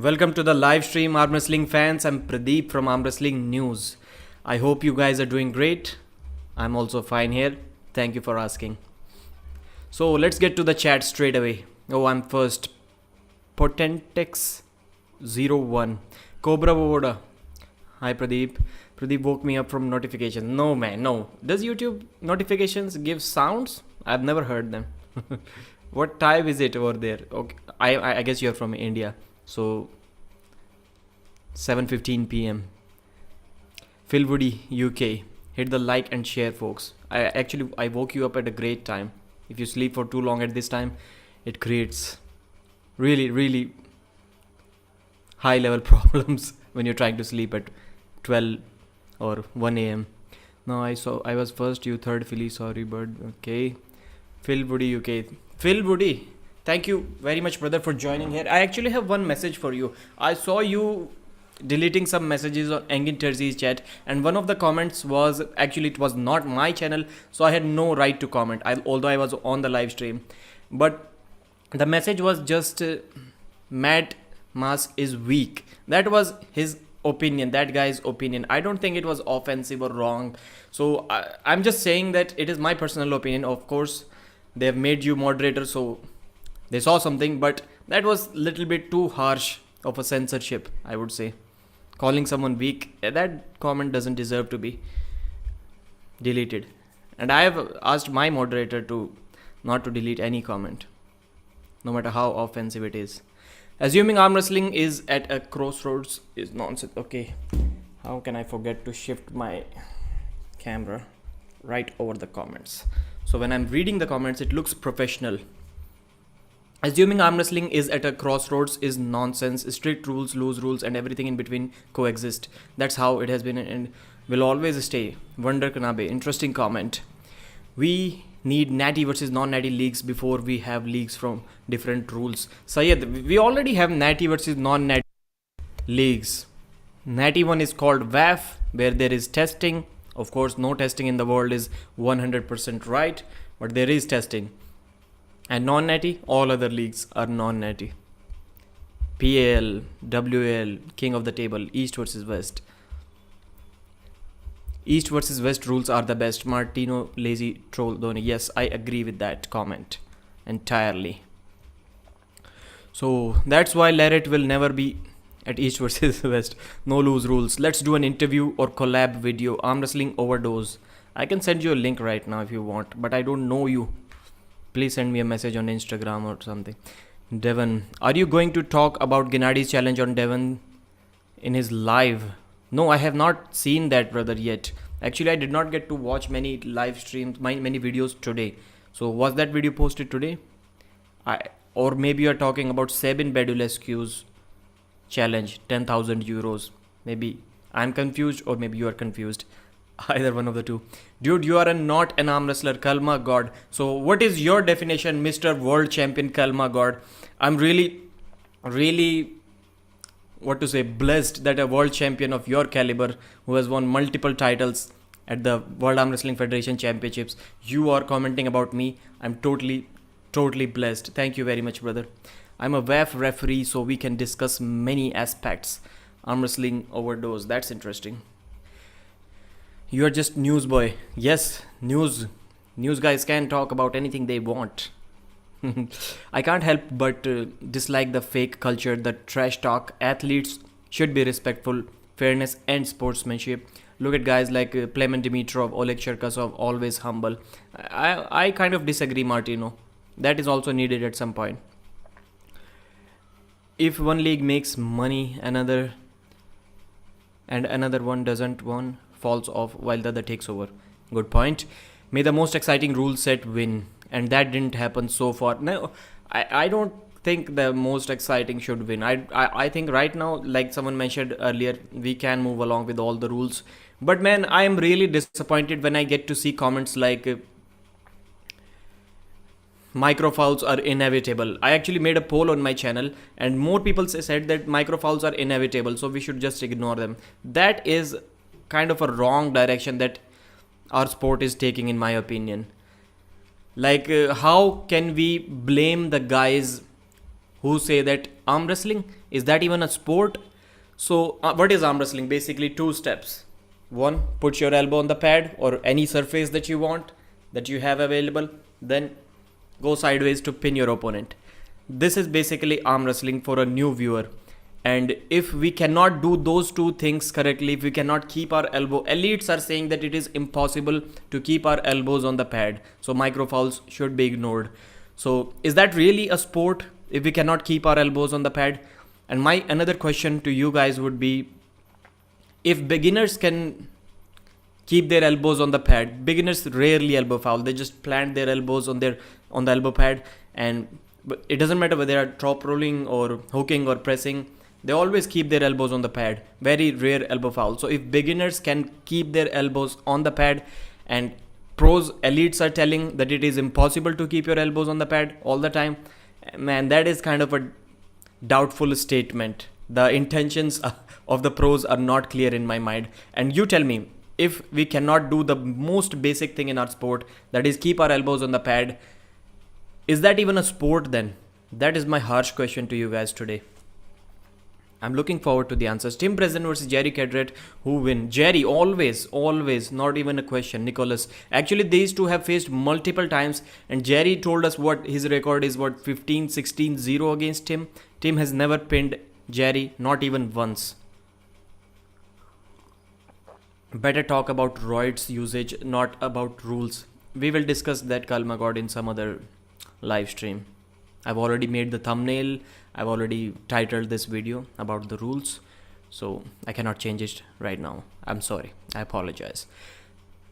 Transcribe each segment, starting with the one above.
Welcome to the live stream, Armwrestling fans. I'm Pradeep from Armwrestling News. I hope you guys are doing great. I'm also fine here. Thank you for asking. So let's get to the chat straight away. Oh, I'm first. Potentex01. Cobra Voda. Hi, Pradeep. Pradeep woke me up from notifications. No, man, no. Does YouTube notifications give sounds? I've never heard them. What time is it over there? Okay, I guess you're from India. So 7:15 p.m. Phil Woody, UK. Hit the like and share, folks. I woke you up at a great time. If you sleep for too long at this time, it creates really high level problems when you're trying to sleep at 12 or 1 a.m. No, I was first, you third, Philly, sorry, bird. Okay. Phil Woody, UK. Phil Woody, thank you very much, brother, for joining here. I actually have one message for you. I saw you deleting some messages on Engin Terzi's chat, and one of the comments was actually it was not my channel, so I had no right to comment. Although I was on the live stream, but the message was just Matt Mask is weak. That was his opinion, that guy's opinion. I don't think it was offensive or wrong. So I'm just saying that it is my personal opinion. Of course, they have made you moderator, so they saw something, but that was a little bit too harsh of a censorship, I would say. Calling someone weak, that comment doesn't deserve to be deleted. And I have asked my moderator to not to delete any comment, no matter how offensive it is. Assuming arm wrestling is at a crossroads is nonsense. Okay, how can I forget to shift my camera right over the comments? So when I'm reading the comments, it looks professional. Assuming arm wrestling is at a crossroads is nonsense. Strict rules, loose rules, and everything in between coexist. That's how it has been and will always stay. Wonder Kanabe, interesting comment. We need natty versus non-natty leagues before we have leagues from different rules. Sayed, we already have natty versus non-natty leagues. Natty one is called WAF, where there is testing. Of course, no testing in the world is 100% right, but there is testing. And non-natty, all other leagues are non-natty. PAL, WAL, King of the Table, East versus West. East versus West rules are the best. Martino, lazy troll, Dhoni. Yes, I agree with that comment entirely. So that's why Larrett will never be at East versus West. No loose rules. Let's do an interview or collab video. Arm wrestling overdose. I can send you a link right now if you want, but I don't know you. Please send me a message on Instagram or something. Devon, are you going to talk about Gennadi's challenge on Devon in his live? No, I have not seen that, brother, yet. Actually, I did not get to watch many live streams, many videos today. So was that video posted today? Or maybe you are talking about Sabin Bedulescu's challenge, 10,000 euros. Maybe I'm confused or maybe you are confused. Either one of the two. Dude, you are not an arm wrestler, Kalma God. So what is your definition, Mr. World Champion Kalma God? I'm really blessed that a world champion of your caliber who has won multiple titles at the World Arm Wrestling Federation Championships, you are commenting about me. I'm totally blessed. Thank you very much, brother. I'm a WAF referee, so we can discuss many aspects. Arm wrestling overdose, that's interesting. You are just newsboy. Yes, news guys can talk about anything they want. I can't help but dislike the fake culture, the trash talk. Athletes should be respectful, fairness and sportsmanship. Look at guys like Plemen Dimitrov, Oleg Cherkasov, always humble. I kind of disagree, Martino. That is also needed at some point. If one league makes money, another one doesn't, one falls off while the other takes over. Good point. May the most exciting rule set win. And that didn't happen so far. No, I don't think the most exciting should win. I think right now, like someone mentioned earlier, we can move along with all the rules. But man, I am really disappointed when I get to see comments like microfouls are inevitable. I actually made a poll on my channel and more people said that microfouls are inevitable, so we should just ignore them. That is kind of a wrong direction that our sport is taking, in my opinion. Like, how can we blame the guys who say that arm wrestling, is that even a sport? So what is arm wrestling? Basically two steps. One, put your elbow on the pad or any surface that you want, that you have available, then go sideways to pin your opponent. This is basically arm wrestling for a new viewer. And if we cannot do those two things correctly, if we cannot keep our elbow, elites are saying that it is impossible to keep our elbows on the pad, so micro fouls should be ignored. So is that really a sport if we cannot keep our elbows on the pad? And my another question to you guys would be, if beginners can keep their elbows on the pad, beginners rarely elbow foul, they just plant their elbows on the elbow pad, and it doesn't matter whether they are top rolling or hooking or pressing, they always keep their elbows on the pad. Very rare elbow foul. So if beginners can keep their elbows on the pad, and pros, elites are telling that it is impossible to keep your elbows on the pad all the time, man, that is kind of a doubtful statement. The intentions of the pros are not clear in my mind. And you tell me, if we cannot do the most basic thing in our sport, that is keep our elbows on the pad, is that even a sport then? That is my harsh question to you guys today. I'm looking forward to the answers. Tim President versus Jerry Cadret, who win? Jerry, always, not even a question. Nicholas, actually these two have faced multiple times, and Jerry told us what his record is, 15-16-0 against Tim. Tim has never pinned Jerry, not even once. Better talk about roids usage, not about rules. We will discuss that, Kalmagod, in some other live stream. I've already made the thumbnail. I've already titled this video about the rules, so I cannot change it right now. I'm sorry. I apologize.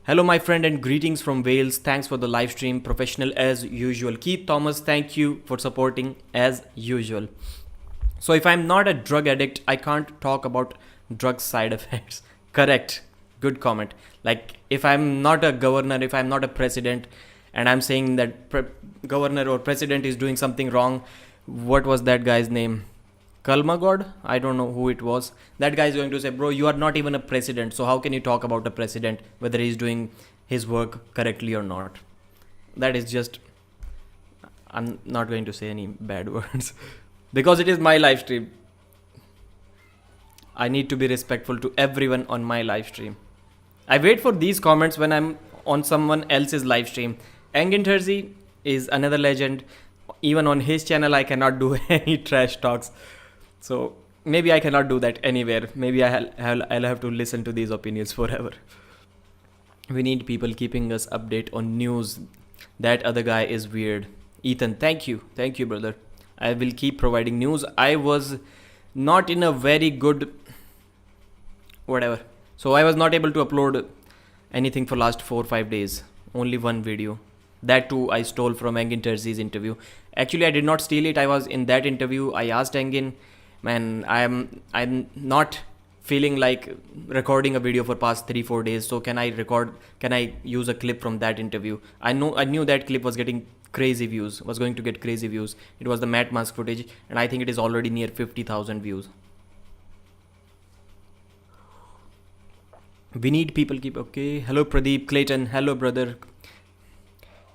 Hello, my friend, and greetings from Wales. Thanks for the live stream. Professional as usual. Keith Thomas, thank you for supporting as usual. So if I'm not a drug addict, I can't talk about drug side effects. Correct. Good comment. Like, if I'm not a governor, if I'm not a president, and I'm saying that governor or president is doing something wrong, what was that guy's name? Kalmagod? I don't know who it was. That guy is going to say, bro, you are not even a president, so how can you talk about a president, whether he's doing his work correctly or not? That is just, I'm not going to say any bad words because it is my live stream. I need to be respectful to everyone on my live stream. I wait for these comments when I'm on someone else's live stream. Engin Terzi is another legend. Even on his channel, I cannot do any trash talks. So maybe I cannot do that anywhere. Maybe I'll have to listen to these opinions forever. We need people keeping us update on news. That other guy is weird. Ethan, thank you. Thank you, brother. I will keep providing news. I was not in a very good whatever. So I was not able to upload anything for last 4-5 days. Only one video. That too I stole from Engin Terzi's interview. Actually, I did not steal it. I was in that interview. I asked Engin, man, I'm not feeling like recording a video for past 3-4 days. So can I use a clip from that interview? I knew that clip was getting crazy views, was going to get crazy views. It was the Matt Mask footage, and I think it is already near 50,000 views. We need people keep, okay. Hello, Pradeep Clayton. Hello, brother.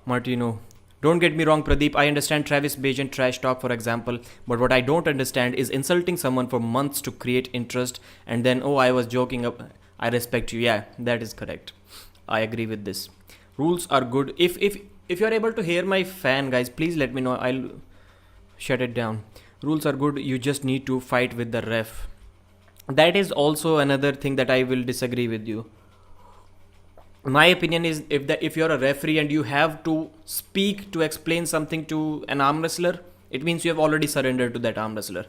Martino. Don't get me wrong, Pradeep. I understand Travis Bajan trash talk, for example. But what I don't understand is insulting someone for months to create interest. And then, oh, I was joking. I respect you. Yeah, that is correct. I agree with this. Rules are good. If you're able to hear my fan, guys, please let me know. I'll shut it down. Rules are good. You just need to fight with the ref. That is also another thing that I will disagree with you. My opinion is, if you're a referee and you have to speak to explain something to an arm wrestler, it means you have already surrendered to that arm wrestler.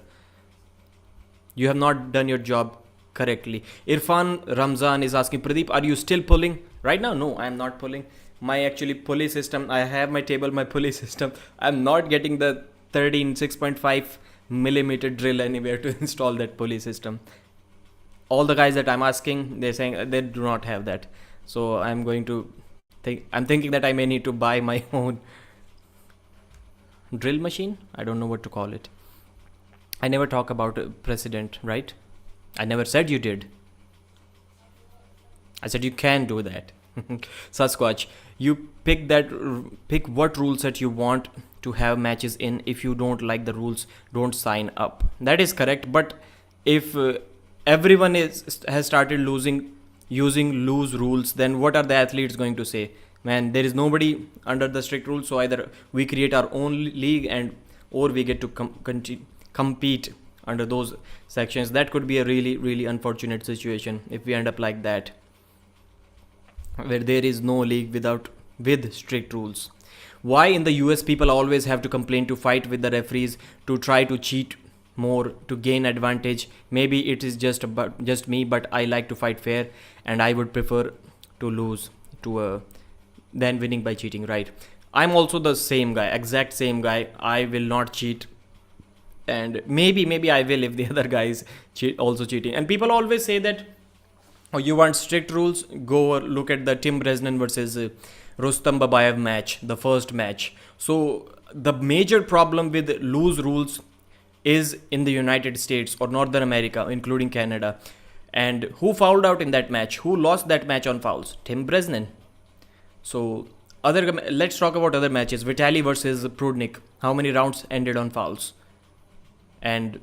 You have not done your job correctly. Irfan Ramzan is asking, Pradeep, are you still pulling? Right now, no, I am not pulling. My actually pulley system, I have my table, my pulley system. I'm not getting the 6.5 millimeter drill anywhere to install that pulley system. All the guys that I'm asking, they're saying they do not have that. So I'm thinking that I may need to buy my own drill machine. I don't know what to call it. I never talk about a precedent, right? I never said you did. I said you can do that. Sasquatch, you pick what rule set you want to have matches in. If you don't like the rules, don't sign up. That is correct. But if everyone has started using loose rules, then what are the athletes going to say? Man, there is nobody under the strict rules, so either we create our own league and or we get to compete under those sections. That could be a really, really unfortunate situation if we end up like that, where there is no league with strict rules. Why in the US people always have to complain, to fight with the referees, to try to cheat more to gain advantage? Maybe it is just me, but I like to fight fair, and I would prefer to lose to than winning by cheating, right? I'm also the same guy, exact same guy. I will not cheat, and maybe I will if the other guys also cheating. And people always say that, oh, you want strict rules? Go look at the Tim Bresnan versus Rustam Babayev match, the first match. So the major problem with loose rules is in the United States or Northern America, including Canada. And who fouled out in that match? Who lost that match on fouls? Tim Bresnan. So let's talk about other matches. Vitali versus Prudnik. How many rounds ended on fouls? And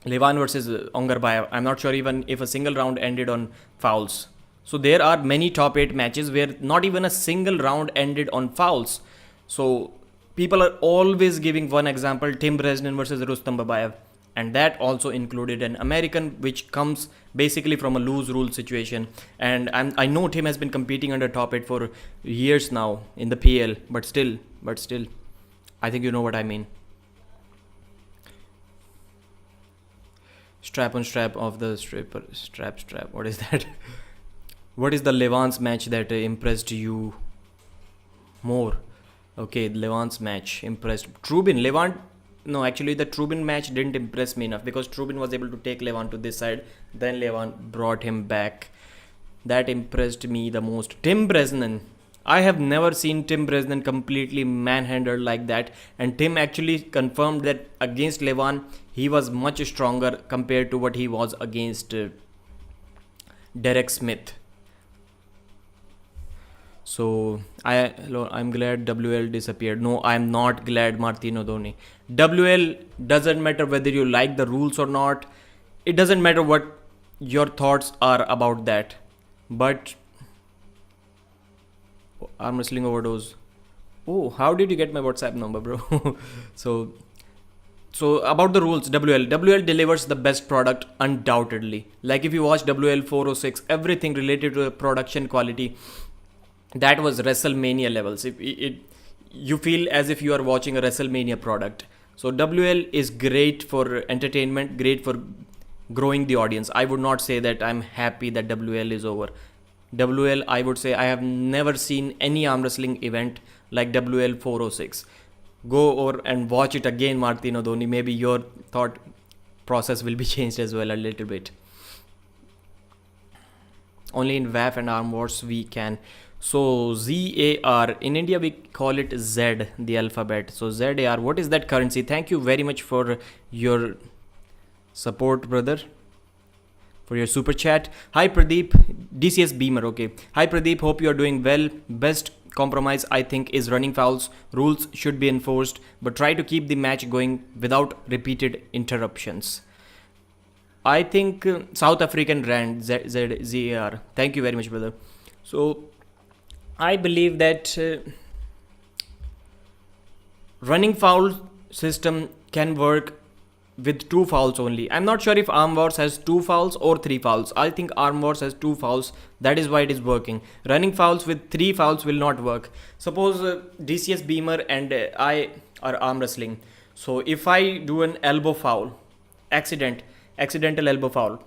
Levan versus Ongarbayev. I'm not sure even if a single round ended on fouls. So there are many top 8 matches where not even a single round ended on fouls. So people are always giving one example, Tim Bresnan versus Rustam Babayev. And that also included an American, which comes basically from a loose rule situation. And I know Tim has been competing under top 8 for years now in the PL, but still, I think you know what I mean. Strap on strap of the stripper, strap. What is that? What is the Levan's match that impressed you more? Okay, Levan's match impressed. Trubin, Levan. No, actually the Trubin match didn't impress me enough, because Trubin was able to take Levan to this side. Then Levan brought him back. That impressed me the most. Tim Bresnan. I have never seen Tim Bresnan completely manhandled like that. And Tim actually confirmed that against Levan, he was much stronger compared to what he was against Derek Smith. So I'm glad WL disappeared. No, I'm not glad, Martino Dhoni. WL doesn't matter whether you like the rules or not. It doesn't matter what your thoughts are about that. But arm wrestling overdose. Oh, how did you get my WhatsApp number, bro? So about the rules, WL delivers the best product undoubtedly. Like if you watch WL 406, everything related to production quality, that was WrestleMania levels. You feel as if you are watching a WrestleMania product. So WL is great for entertainment, great for growing the audience. I would not say that I'm happy that WL is over. WL, I would say I have never seen any arm wrestling event like WL 406. Go over and watch it again, Martino Dhoni. Maybe your thought process will be changed as well a little bit. Only in WAF and Arm Wars we can. So ZAR, in India we call it Z, the alphabet. So ZAR, what is that currency? Thank you very much for your support, brother, for your super chat. Hi Pradeep, DCS Beamer, okay. Hi Pradeep, hope you are doing well. Best compromise I think is running fouls. Rules should be enforced, but try to keep the match going without repeated interruptions. I think South African Rand, ZAR. Thank you very much, brother. So I believe that running foul system can work with 2 fouls only. I'm not sure if Arm Wars has 2 fouls or 3 fouls. I think Arm Wars has 2 fouls. That is why it is working. Running fouls with 3 fouls will not work. Suppose DCS Beamer and I are arm wrestling. So if I do an elbow foul, accidental elbow foul,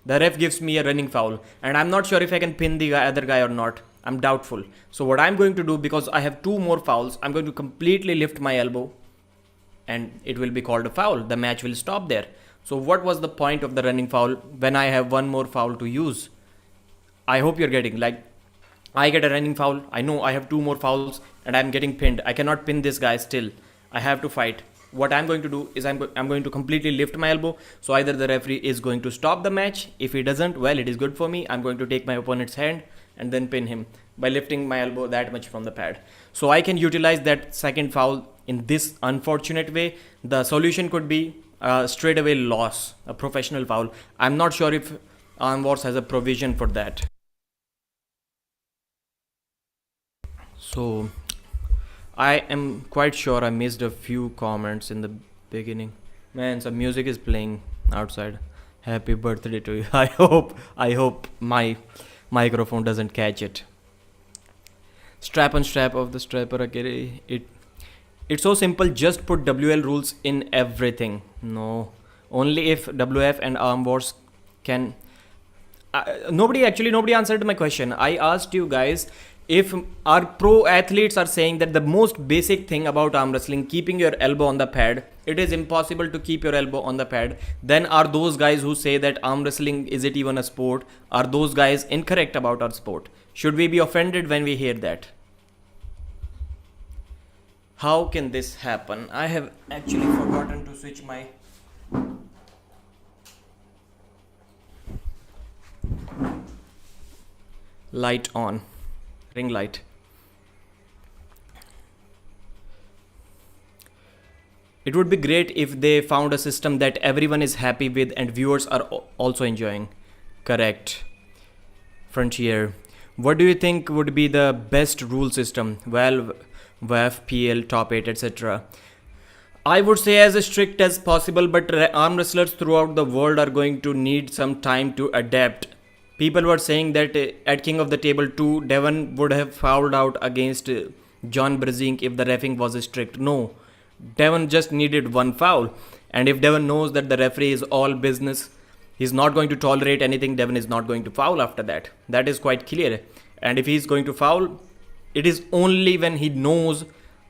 the ref gives me a running foul, and I'm not sure if I can pin the other guy or not. I'm doubtful. So what I'm going to do, because I have 2 more fouls, I'm going to completely lift my elbow and it will be called a foul. The match will stop there. So what was the point of the running foul when I have 1 more foul to use? I hope you're getting, like, I get a running foul. I know I have 2 more fouls and I'm getting pinned. I cannot pin this guy still. I have to fight. What I'm going to do is I'm going to completely lift my elbow. So either the referee is going to stop the match. If he doesn't, well, it is good for me. I'm going to take my opponent's hand and then pin him. by lifting my elbow that much from the pad. So I can utilize that second foul in this unfortunate way. The solution could be straight away loss, a professional foul. I'm not sure if Armwrestling has a provision for that. So I am quite sure I missed a few comments in the beginning. Man, some music is playing outside. Happy birthday to you. I hope my microphone doesn't catch it. Strap on strap of the strapper. Okay, it's so simple. Just put WL rules in everything. No, only if WF and arm wars can. Nobody answered my question. I asked you guys if our pro athletes are saying that the most basic thing about arm wrestling, keeping your elbow on the pad, it is impossible to keep your elbow on the pad. Then are those guys who say that arm wrestling, is it even a sport? Are those guys incorrect about our sport? Should we be offended when we hear that? How can this happen? I have actually forgotten to switch my light on, ring light. It would be great if they found a system that everyone is happy with and viewers are also enjoying. Correct. Frontier. What do you think would be the best rule system? Well, WAF, PL, top 8, etc. I would say as strict as possible, but arm wrestlers throughout the world are going to need some time to adapt. People were saying that at King of the Table 2, Devon would have fouled out against John Brezink if the reffing was strict. No, Devon just needed one foul. And if Devon knows that the referee is all business, he's not going to tolerate anything, Devon is not going to foul after that. That is quite clear. And if he's going to foul, it is only when he knows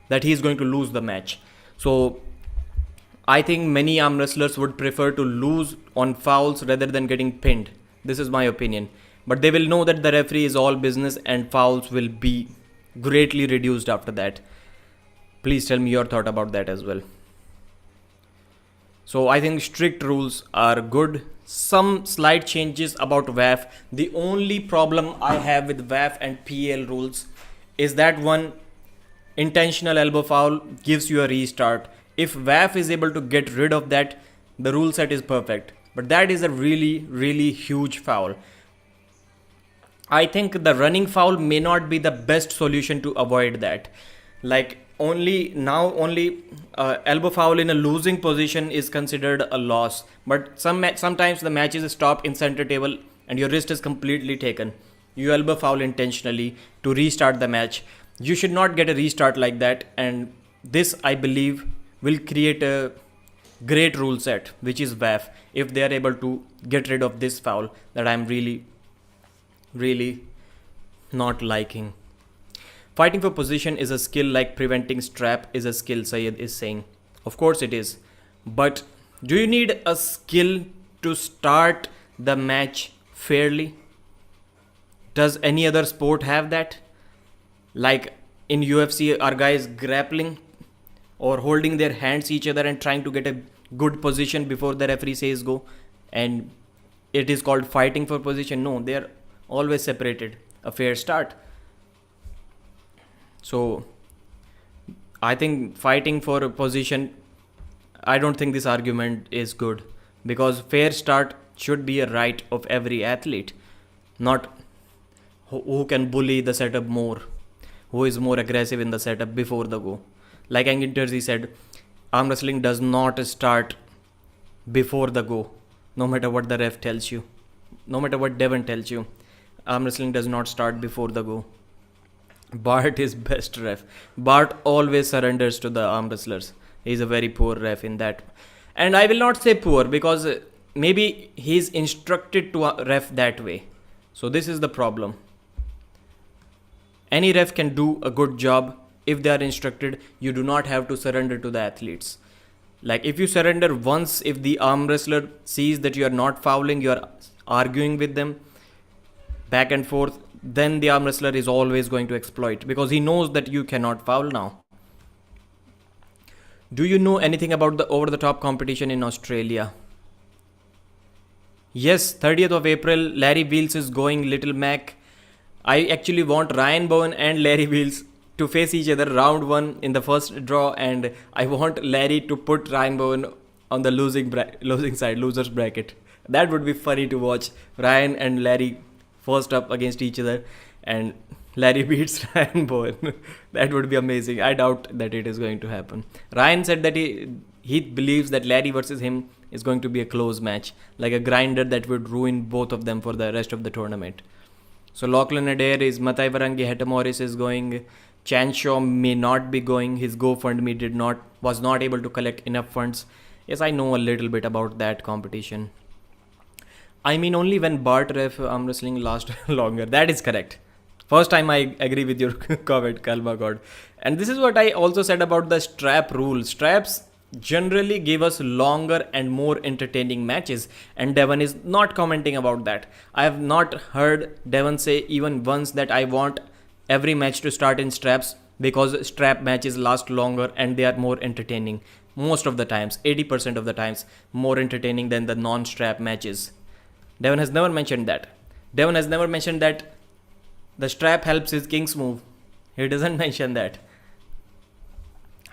that he's going to lose the match. So I think many arm wrestlers would prefer to lose on fouls rather than getting pinned. This is my opinion. But they will know that the referee is all business and fouls will be greatly reduced after that. Please tell me your thought about that as well. So I think strict rules are good. Some slight changes about WAF. The only problem I have with WAF and PL rules is that one intentional elbow foul gives you a restart. If WAF is able to get rid of that, the rule set is perfect. But that is a really, really huge foul. I think the running foul may not be the best solution to avoid that. Like only elbow foul in a losing position is considered a loss. But sometimes the matches stop in center table and your wrist is completely taken. You elbow foul intentionally to restart the match. You should not get a restart like that, and this I believe will create a great rule set, which is WAF, if they are able to get rid of this foul that I'm really not liking. Fighting for position is a skill like preventing strap is a skill, Sayed is saying. Of course it is. But do you need a skill to start the match fairly? Does any other sport have that? Like in UFC, are guys grappling or holding their hands each other and trying to get a good position before the referee says go? And it is called fighting for position? No, they are always separated. A fair start. So I think fighting for a position, I don't think this argument is good, because fair start should be a right of every athlete, not who can bully the setup more, who is more aggressive in the setup before the go. Like Angin Terzi said, arm wrestling does not start before the go, no matter what the ref tells you, no matter what Devon tells you. Arm wrestling does not start before the go. Bart is best ref. Bart always surrenders to the arm wrestlers. He's a very poor ref in that. And I will not say poor, because maybe he's instructed to ref that way. So this is the problem. Any ref can do a good job if they are instructed. You do not have to surrender to the athletes. Like if you surrender once, if the arm wrestler sees that you are not fouling, you are arguing with them back and forth, then the arm wrestler is always going to exploit, because he knows that you cannot foul now. Do you know anything about the over-the-top competition in Australia? Yes, 30th of April, Larry Wheels is going Little Mac. I actually want Ryan Bowen and Larry Wheels to face each other round one in the first draw, and I want Larry to put Ryan Bowen on the losing side, losers bracket. That would be funny to watch. Ryan and Larry first up against each other, and Larry beats Ryan Bowen. That would be amazing. I doubt that it is going to happen. Ryan said that he believes that Larry versus him is going to be a close match, like a grinder that would ruin both of them for the rest of the tournament. So Lachlan Adair is, Matai Varangi, Heta Morris is going. Chan Shaw may not be going. His GoFundMe was not able to collect enough funds. Yes, I know a little bit about that competition. I mean, only when Bart ref arm wrestling lasts longer. That is correct. First time I agree with your comment, Kalma God. And this is what I also said about the strap rule. Straps generally give us longer and more entertaining matches, and Devon is not commenting about that. I have not heard Devon say even once that I want every match to start in straps, because strap matches last longer and they are more entertaining. Most of the times, 80% of the times, more entertaining than the non-strap matches. Devon has never mentioned that. Devon has never mentioned that the strap helps his king's move. He doesn't mention that.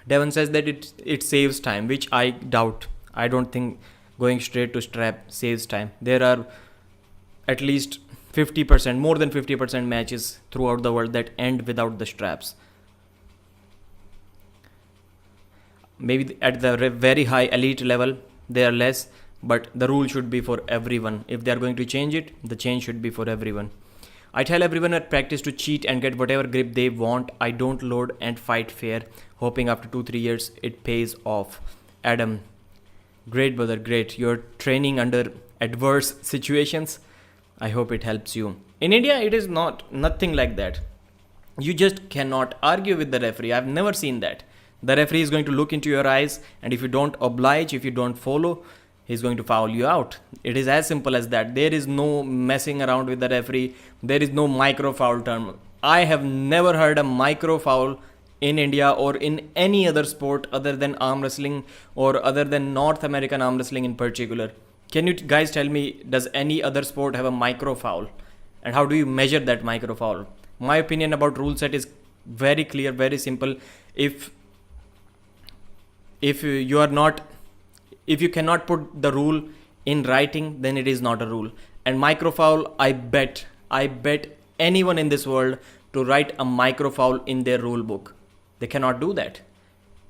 Devon says that it saves time, which I doubt. I don't think going straight to strap saves time. There are at least 50%, more than 50% matches throughout the world that end without the straps. Maybe at the very high elite level, they are less, but the rule should be for everyone. If they are going to change it, the change should be for everyone. I tell everyone at practice to cheat and get whatever grip they want. I don't load and fight fair, hoping after 2-3 years it pays off. Adam, great brother, great. You're training under adverse situations. I hope it helps you. In India, it is nothing like that. You just cannot argue with the referee. I've never seen that. The referee is going to look into your eyes, and if you don't oblige, if you don't follow, he's going to foul you out. It is as simple as that. There is no messing around with the referee. There is no micro foul term. I have never heard a micro foul in India or in any other sport other than arm wrestling, or other than North American arm wrestling in particular. Can you guys tell me, does any other sport have a micro foul? And how do you measure that micro foul? My opinion about rule set is very clear, very simple. If you cannot put the rule in writing, then it is not a rule. And micro foul, I bet anyone in this world to write a micro foul in their rule book. They cannot do that.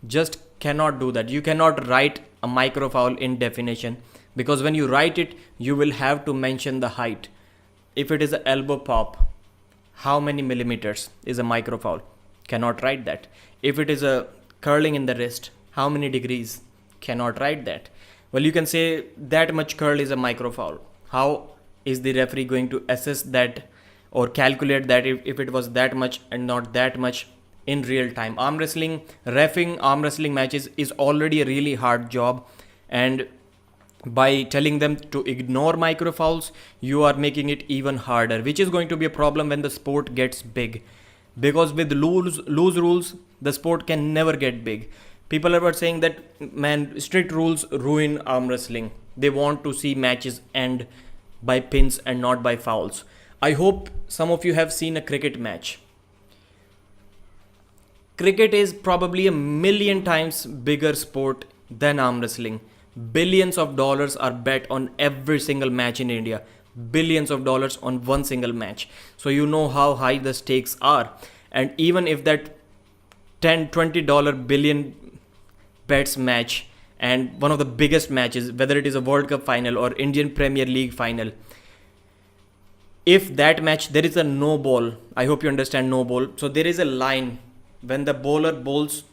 Just cannot do that. You cannot write a micro foul in definition, because when you write it, you will have to mention the height. If it is an elbow pop, how many millimeters is a micro foul? Cannot write that. If it is a curling in the wrist, how many degrees? Cannot write that. Well, you can say that much curl is a micro foul. How is the referee going to assess that or calculate that if it was that much and not that much in real time? Reffing arm wrestling matches is already a really hard job, and by telling them to ignore micro fouls, you are making it even harder, which is going to be a problem when the sport gets big. Because with loose rules, the sport can never get big. People are saying that, man, strict rules ruin arm wrestling. They want to see matches end by pins and not by fouls. I hope some of you have seen a cricket match. Cricket is probably 1,000,000 times bigger sport than arm wrestling. Billions of dollars are bet on every single match in India. Billions of dollars on one single match. So you know how high the stakes are. And even if that $10-20 billion bets match, and one of the biggest matches, whether it is a World Cup final or Indian Premier League final, if that match, there is a no ball. I hope you understand no ball. So there is a line. When the bowler bowls,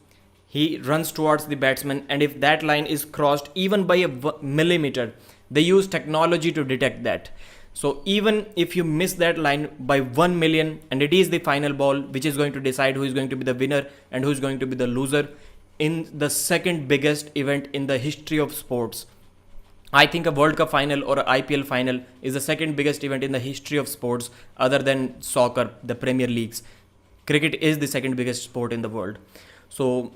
he runs towards the batsman, and if that line is crossed even by a millimeter, they use technology to detect that. So even if you miss that line by 1 million, and it is the final ball which is going to decide who is going to be the winner and who is going to be the loser in the second biggest event in the history of sports. I think a World Cup final or an IPL final is the second biggest event in the history of sports, other than soccer, the Premier Leagues. Cricket is the second biggest sport in the world. So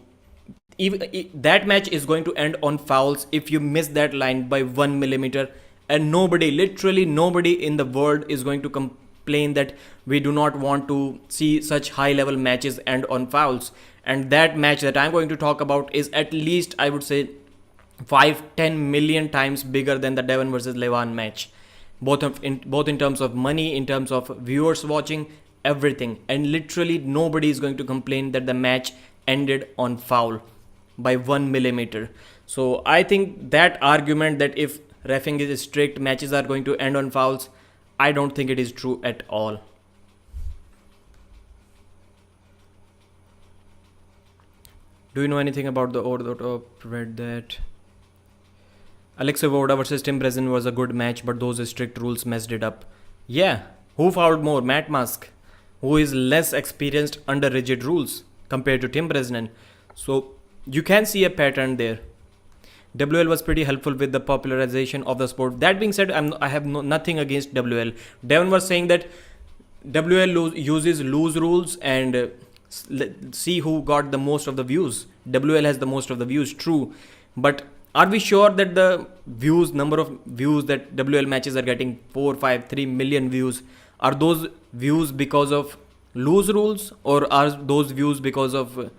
that match is going to end on fouls if you miss that line by 1 millimeter, and nobody, literally nobody in the world is going to explain that we do not want to see such high level matches end on fouls. And that match that I'm going to talk about is at least, I would say, 5-10 million times bigger than the Devon versus Levan match, both in terms of money, in terms of viewers watching, everything. And literally nobody is going to complain that the match ended on foul by 1 millimeter. So I think that argument that if reffing is strict, matches are going to end on fouls, I don't think it is true at all. Do you know anything about the over the top? Read that. Alexa Voda versus Tim Brazin was a good match, but those strict rules messed it up. Yeah, who fouled more? Matt Musk, who is less experienced under rigid rules compared to Tim Brazin. So you can see a pattern there. WL was pretty helpful with the popularization of the sport. That being said, I have nothing against WL. Devon was saying that WL uses loose rules and see who got the most of the views. WL has the most of the views, true. But are we sure that the number of views that WL matches are getting, 4, 5, 3 million views, are those views because of loose rules, or are those views because of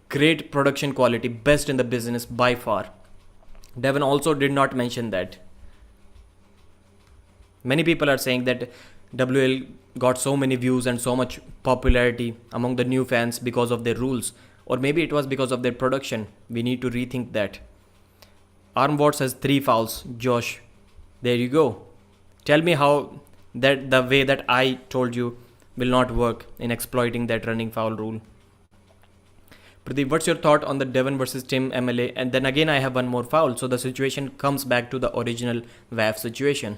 great production quality, best in the business by far? Devon also did not mention that. Many people are saying that WL got so many views and so much popularity among the new fans because of their rules, or maybe it was because of their production. We need to rethink that. Armwrestling has 3 fouls. Josh, there you go. Tell me how that the way that I told you will not work in exploiting that running foul rule. Pradeep, what's your thought on the Devon versus Tim MLA? And then again, I have one more foul. So the situation comes back to the original WAF situation.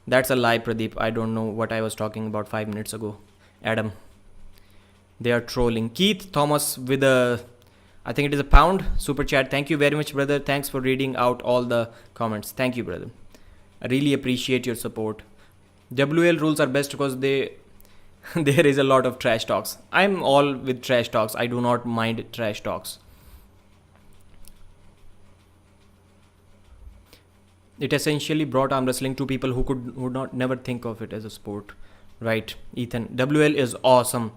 That's a lie, Pradeep. I don't know what I was talking about 5 minutes ago. Adam, they are trolling. Keith Thomas with I think it is a pound super chat. Thank you very much, brother. Thanks for reading out all the comments. Thank you, brother. I really appreciate your support. WL rules are best because there is a lot of trash talks. I'm all with trash talks. I do not mind trash talks. It essentially brought arm wrestling to people who would not never think of it as a sport. Right, Ethan. WL is awesome.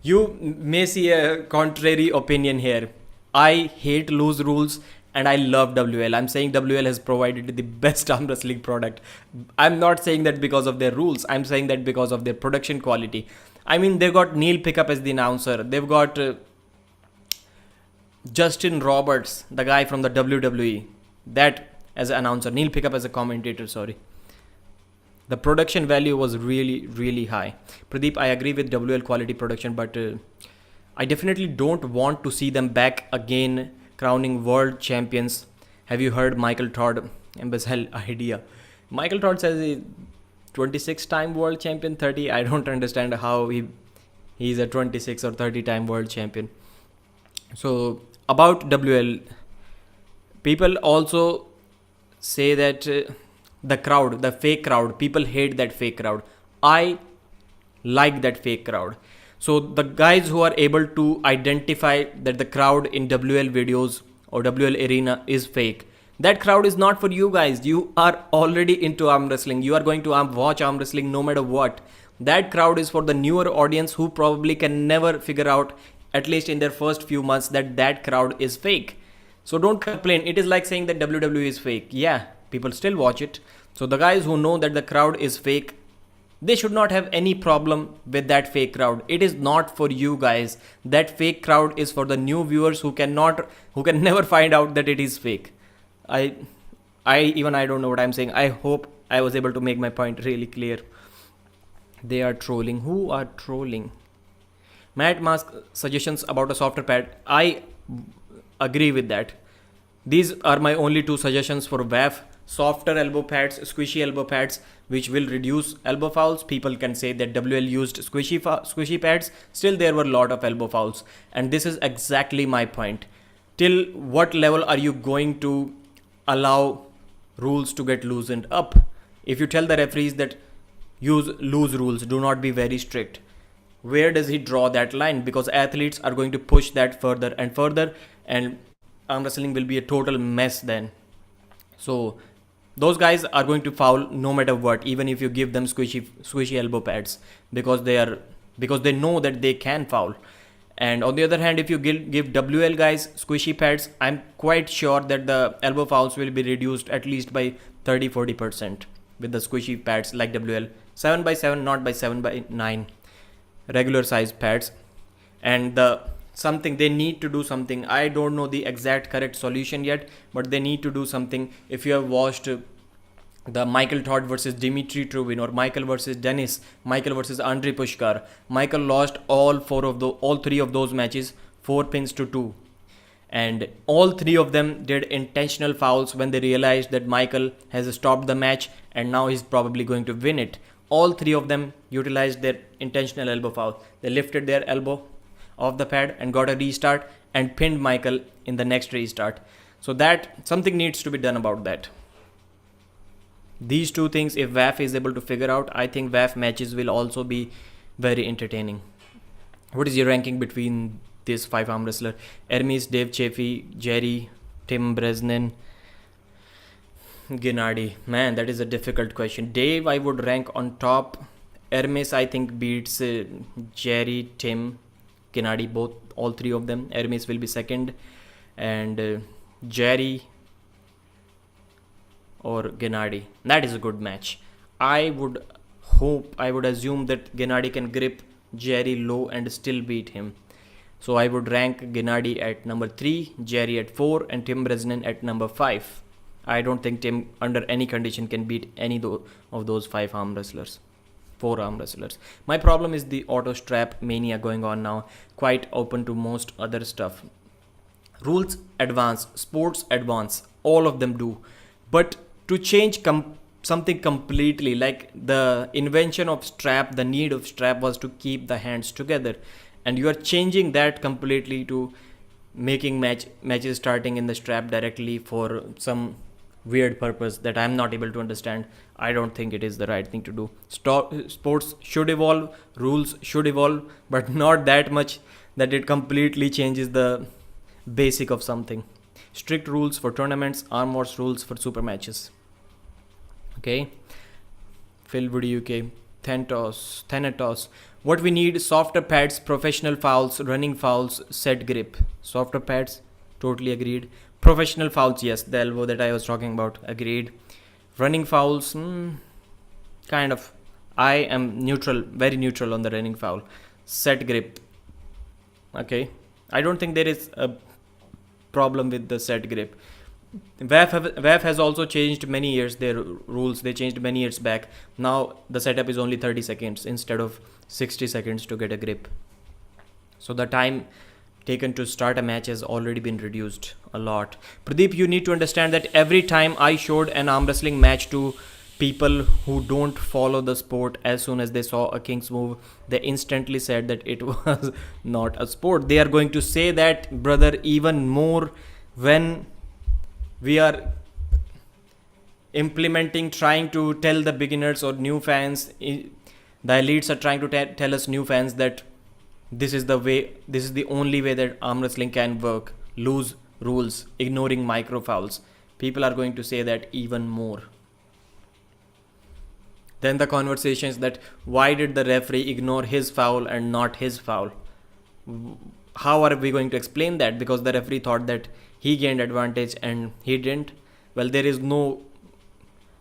You may see a contrary opinion here. I hate loose rules and I love WL. I'm saying WL has provided the best arm wrestling product. I'm not saying that because of their rules. I'm saying that because of their production quality. I mean, they've got Neil Pickup as the announcer. They've got Justin Roberts, the guy from the WWE, that as an announcer. Neil Pickup as a commentator, sorry. The production value was really, really high. Pradeep, I agree with WL quality production, but I definitely don't want to see them back again crowning world champions. Have you heard Michael Todd imbecile idea? Michael Todd says he's 26-time world champion, 30. I don't understand how he's a 26 or 30-time world champion. So about WL, people also say that the crowd, the fake crowd, people hate that fake crowd. I like that fake crowd. So the guys who are able to identify that the crowd in WL videos or WL arena is fake, that crowd is not for you guys. You are already into arm wrestling. You are going to watch arm wrestling no matter what. That crowd is for the newer audience who probably can never figure out, at least in their first few months, that crowd is fake. So don't complain. It is like saying that WWE is fake. Yeah, people still watch it. So the guys who know that the crowd is fake, they should not have any problem with that fake crowd. It is not for you guys. That fake crowd is for the new viewers who can never find out that it is fake. I don't know what I'm saying. I hope I was able to make my point really clear. They are trolling. Who are trolling? Matt Mask suggestions about a softer pad. I agree with that. These are my only 2 suggestions for WAF. Softer elbow pads, squishy elbow pads, which will reduce elbow fouls. People can say that WL used squishy pads. Still, there were a lot of elbow fouls. And this is exactly my point. Till what level are you going to allow rules to get loosened up? If you tell the referees that use loose rules, do not be very strict, where does he draw that line? Because athletes are going to push that further and further, and arm wrestling will be a total mess then. So Those guys are going to foul no matter what, even if you give them squishy elbow pads, because they know that they can foul. And on the other hand, if you give WL guys squishy pads, I'm quite sure that the elbow fouls will be reduced at least by 30-40% with the squishy pads like WL. 7x7, not by 7x9 regular size pads. And something they need to do something. I don't know the exact correct solution yet, but they need to do something. If you have watched the Michael Todd versus Dimitri Trubin, or Michael versus Dennis, Michael versus Andrei Pushkar, Michael lost all three of those matches 4 pins to 2, and all three of them did intentional fouls when they realized that Michael has stopped the match and now he's probably going to win it. All three of them utilized their intentional elbow foul. They lifted their elbow off the pad and got a restart and pinned Michael in the next restart. So that something needs to be done about that. These two things, if WAF is able to figure out, I think WAF matches will also be very entertaining. What is your ranking between these 5 arm wrestlers? Hermes, Dave Chaffee, Jerry, Tim Bresnan, Gennady. Man, that is a difficult question. Dave, I would rank on top. Hermes, I think, beats Jerry, Tim, Gennady, all three of them. Hermes will be second, and Jerry or Gennady. That is a good match. I would assume that Gennady can grip Jerry low and still beat him. So I would rank Gennady at number 3, Jerry at 4, and Tim Bresnan at number 5. I don't think Tim under any condition can beat any of those 4 arm wrestlers. My problem is the auto strap mania going on now, quite open to most other stuff. Rules advance, sports advance, all of them do. But to change something completely, like the invention of strap, the need of strap was to keep the hands together. And you are changing that completely to making matches starting in the strap directly for some weird purpose that I'm not able to understand. I don't think it is the right thing to do. Sports should evolve, rules should evolve, but not that much that it completely changes the basic of something. Strict rules for tournaments, arm wars rules for super matches. Okay. Phil Woody UK, Thanatos. What we need: softer pads, professional fouls, running fouls, set grip. Softer pads, totally agreed. Professional fouls, yes, the elbow that I was talking about, agreed. Running fouls, kind of. I am neutral, very neutral on the running foul. Set grip, okay. I don't think there is a problem with the set grip. WAF has also changed many years their rules. They changed many years back. Now the setup is only 30 seconds instead of 60 seconds to get a grip. So the time taken to start a match has already been reduced a lot. Pradeep, you need to understand that every time I showed an arm wrestling match to people who don't follow the sport, as soon as they saw a King's move, they instantly said that it was not a sport. They are going to say that, brother, even more when we are implementing, trying to tell the beginners or new fans, the elites are trying to tell us new fans that this is the only way that arm wrestling can work. Loose rules, ignoring micro fouls. People are going to say that even more. Then the conversations that why did the referee ignore his foul and not his foul? How are we going to explain that? Because the referee thought that he gained advantage and he didn't. Well, there is no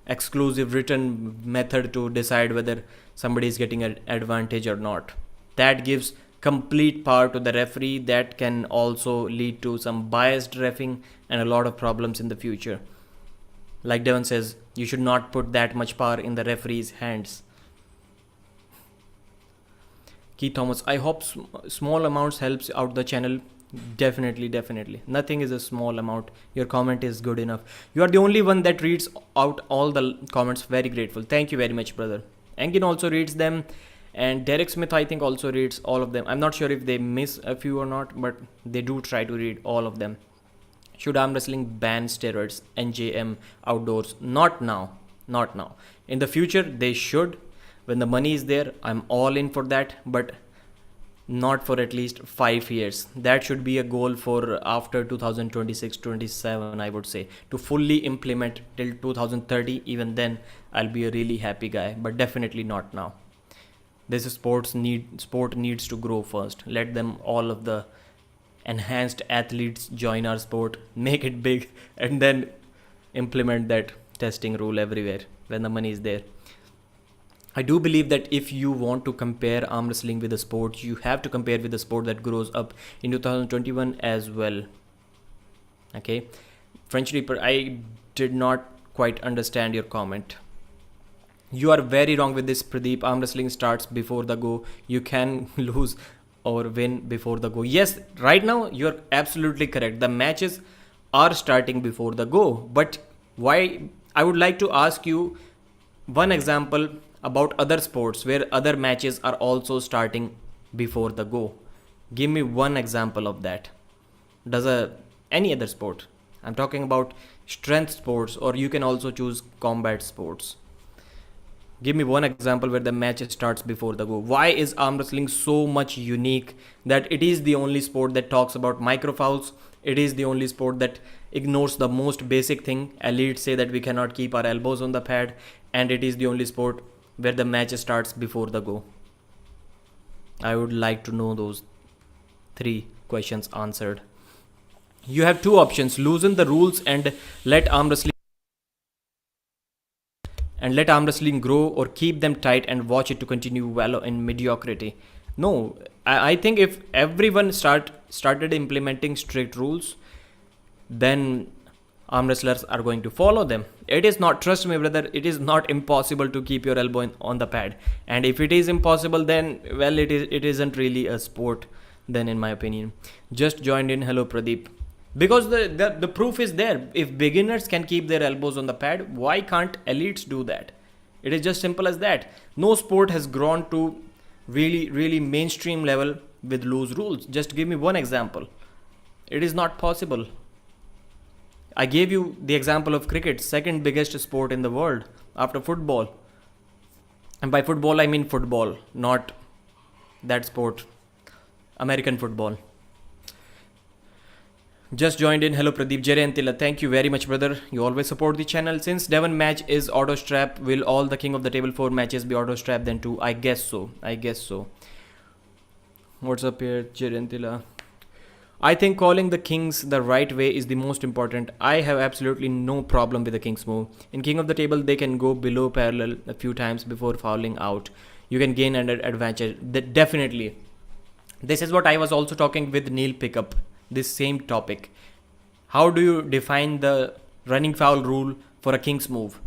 exclusive written method to decide whether somebody is getting an advantage or not. That gives complete power to the referee. That can also lead to some biased reffing and a lot of problems in the future. Like Devon says, you should not put that much power in the referee's hands. Keith Thomas, I hope small amounts helps out the channel. Definitely. Nothing is a small amount. Your comment is good enough. You are the only one that reads out all the comments. Very grateful. Thank you very much, brother. Engin also reads them. And Derek Smith, I think, also reads all of them. I'm not sure if they miss a few or not, but they do try to read all of them. Should arm wrestling ban steroids, NJM, outdoors? Not now. In the future, they should. When the money is there, I'm all in for that. But not for at least 5 years. That should be a goal for after 2026-27, I would say, to fully implement till 2030. Even then I'll be a really happy guy, but definitely not now. This sport needs to grow first. Let them, all of the enhanced athletes, join our sport, make it big, and then implement that testing rule everywhere when the money is there. I do believe that if you want to compare arm wrestling with a sport, you have to compare with a sport that grows up in 2021 as well. Okay, French Reaper, I did not quite understand your comment. You are very wrong with this, Pradeep. Arm wrestling starts before the go. You can lose or win before the go. Yes, right now you're absolutely correct. The matches are starting before the go. But why? I would like to ask you one example about other sports where other matches are also starting before the go. Give me one example of that. Does a any other sport? I'm talking about strength sports, or you can also choose combat sports. Give me one example where the match starts before the go. Why is arm wrestling so much unique that it is the only sport that talks about micro fouls? It is the only sport that ignores the most basic thing. Elites say that we cannot keep our elbows on the pad, and it is the only sport where the match starts before the go. I would like to know those 3 questions answered. You have 2 options: loosen the rules and let arm wrestling grow, or keep them tight and watch it to continue wallow in mediocrity. No, I think if everyone started implementing strict rules, then arm wrestlers are going to follow them. It is not, trust me brother, it is not impossible to keep your elbow on the pad. And if it is impossible, then well, it isn't really a sport then, in my opinion. Just joined in. Hello Pradeep. Because the proof is there. If beginners can keep their elbows on the pad, why can't elites do that? It is just simple as that. No sport has grown to really mainstream level with loose rules. Just give me one example. It is not possible. I gave you the example of cricket, second biggest sport in the world after football. And by football I mean football, not that sport, American football. Just joined in. Hello Pradeep. Jere Antila, thank you very much brother. You always support the channel. Since Devon match is auto strap, will all the King of the Table 4 matches be auto strap then too? I guess so. What's up here, Jere Antila? I think calling the kings the right way is the most important. I have absolutely no problem with the king's move. In King of the Table, they can go below parallel a few times before fouling out. You can gain an advantage. Definitely. This is what I was also talking with Neil Pickup. This same topic. How do you define the running foul rule for a king's move?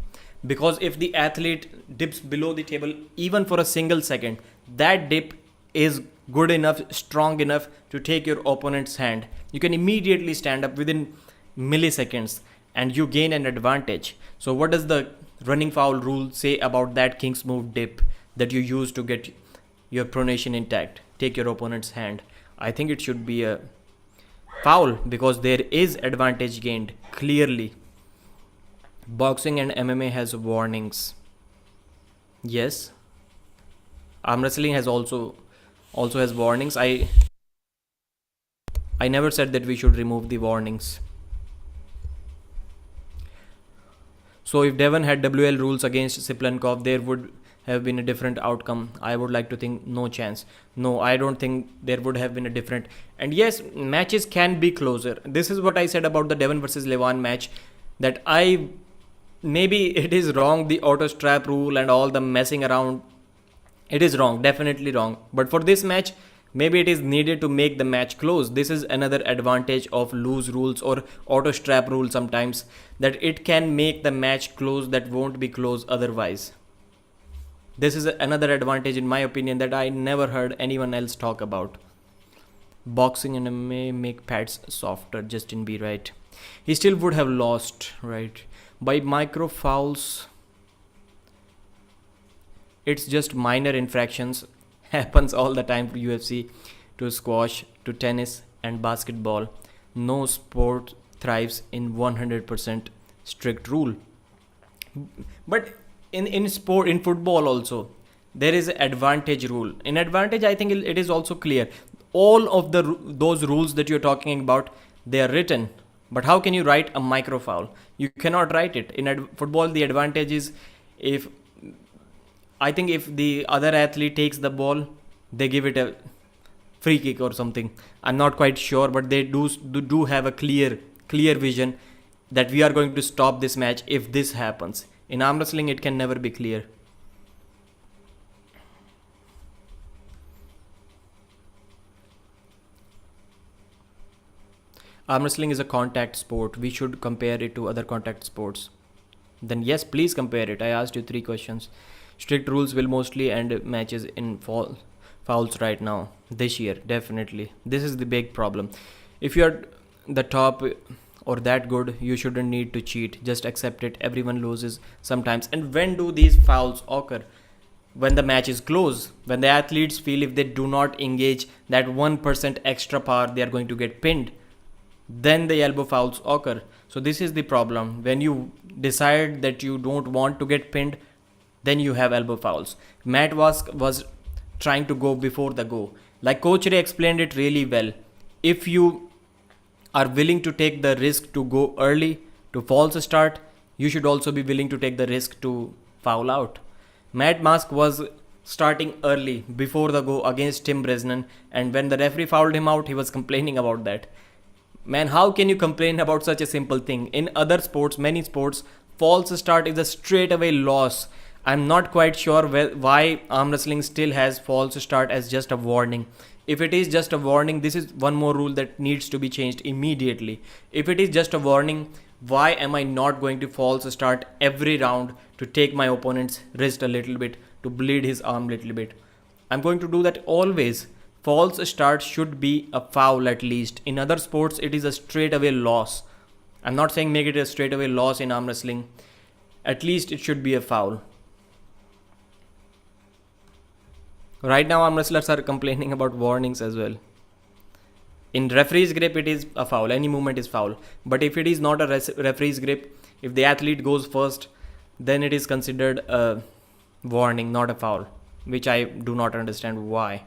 Because if the athlete dips below the table even for a single second, that dip is good enough, strong enough to take your opponent's hand. You can immediately stand up within milliseconds and you gain an advantage. So what does the running foul rule say about that king's move dip that you use to get your pronation intact, take your opponent's hand? I think it should be a foul because there is advantage gained clearly. Boxing and MMA has warnings. Yes. Arm wrestling has also has warnings. I never said that we should remove the warnings. So if Devon had WL rules against Siplankov, there would have been a different outcome. I would like to think no chance. No, I don't think there would have been a different. And yes, matches can be closer. This is what I said about the Devon versus Levan match, that maybe it is wrong, the auto strap rule and all the messing around. It is wrong, definitely wrong. But for this match, maybe it is needed to make the match close. This is another advantage of loose rules or auto strap rule sometimes, that it can make the match close that won't be close otherwise. This is another advantage in my opinion that I never heard anyone else talk about. Boxing and MMA make pads softer. Justin B. Right. He still would have lost, right? By micro fouls, it's just minor infractions. Happens all the time for UFC, to squash, to tennis and basketball. No sport thrives in 100% strict rule. But in sport, in football also, there is advantage rule. In advantage, I think it is also clear. All of those rules that you're talking about, they are written. But how can you write a micro foul? You cannot write it. In football, the advantage is, if I think if the other athlete takes the ball, they give it a free kick or something. I'm not quite sure, but they do have a clear vision that we are going to stop this match if this happens. In arm wrestling, it can never be clear. Arm wrestling is a contact sport. We should compare it to other contact sports. Then yes, please compare it. I asked you 3 questions. Strict rules will mostly end matches in fouls right now. This year, definitely. This is the big problem. If you're the top or that good, you shouldn't need to cheat. Just accept it. Everyone loses sometimes. And when do these fouls occur? When the match is close. When the athletes feel if they do not engage that 1% extra power, they are going to get pinned. Then the elbow fouls occur. So this is the problem. When you decide that you don't want to get pinned, then you have elbow fouls. Matt was trying to go before the go. Like Coach Ray explained it really well. If you are willing to take the risk to go early, to false start, you should also be willing to take the risk to foul out. Matt Mask was starting early before the go against Tim Bresnan, and when the referee fouled him out, he was complaining about that. Man, how can you complain about such a simple thing? In other sports, many sports, false start is a straight away loss. I'm not quite sure why arm wrestling still has false start as just a warning. If it is just a warning, this is one more rule that needs to be changed immediately. If it is just a warning, why am I not going to false start every round to take my opponent's wrist a little bit, to bleed his arm a little bit? I'm going to do that always. False start should be a foul at least. In other sports, it is a straight away loss. I'm not saying make it a straight away loss in arm wrestling. At least it should be a foul. Right now, arm wrestlers are complaining about warnings as well. In referee's grip, it is a foul. Any movement is foul. But if it is not a referee's grip, if the athlete goes first, then it is considered a warning, not a foul. Which I do not understand why.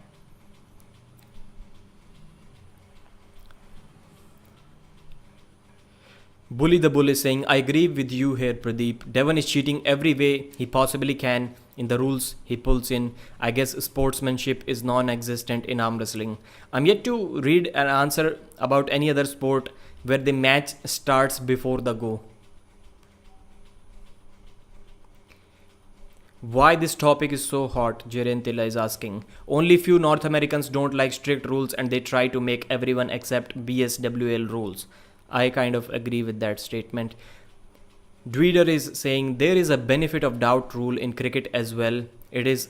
Bully the Bull is saying, I agree with you here, Pradeep. Devon is cheating every way he possibly can in the rules he pulls in. I guess sportsmanship is non-existent in arm wrestling. I'm yet to read an answer about any other sport where the match starts before the go. Why this topic is so hot, Jerentila is asking. Only few North Americans don't like strict rules and they try to make everyone accept BSWL rules. I kind of agree with that statement. Dweeder is saying there is a benefit of doubt rule in cricket as well. It is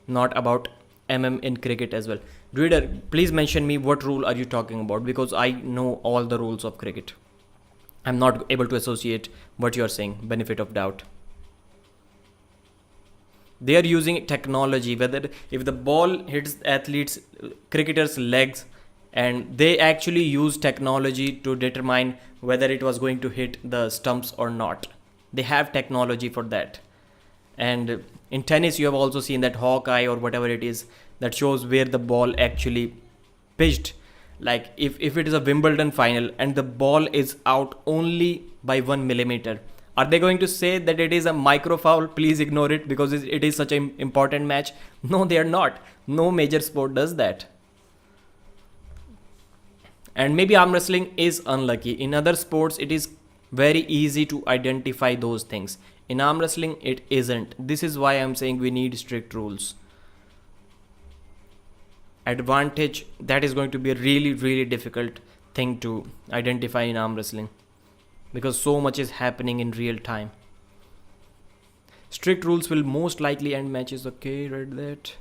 not about in cricket as well. Dweeder, please mention me what rule are you talking about, because I know all the rules of cricket. I'm not able to associate what you're saying, benefit of doubt. They are using technology, whether if the ball hits athletes, cricketers' legs, and they actually use technology to determine whether it was going to hit the stumps or not. They have technology for that. And in tennis, you have also seen that Hawkeye or whatever it is that shows where the ball actually pitched. Like if it is a Wimbledon final and the ball is out only by 1 millimeter, are they going to say that it is a micro foul? Please ignore it because it is such an important match. No, they are not. No major sport does that. And maybe arm wrestling is unlucky. In other sports, it is very easy to identify those things. In arm wrestling, it isn't. This is why I'm saying we need strict rules. Advantage, that is going to be a really, really difficult thing to identify in arm wrestling, because so much is happening in real time. Strict rules will most likely end matches. Okay, read that.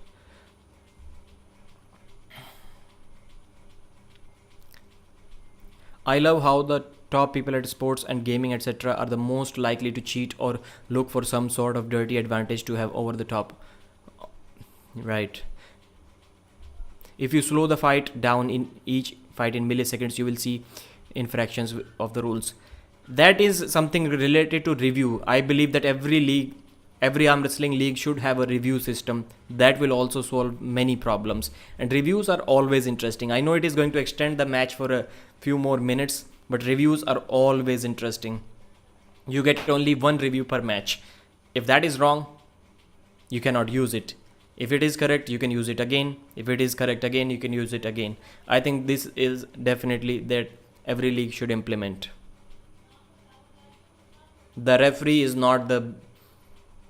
I love how the top people at sports and gaming etc. are the most likely to cheat or look for some sort of dirty advantage to have over the top. Right. If you slow the fight down in each fight in milliseconds, you will see infractions of the rules. That is something related to review. I believe that every league Every arm wrestling league should have a review system that will also solve many problems. And reviews are always interesting. I know it is going to extend the match for a few more minutes, but reviews are always interesting. You get only one review per match. If that is wrong, you cannot use it. If it is correct, you can use it again. If it is correct again, you can use it again. I think this is definitely that every league should implement. The referee is not the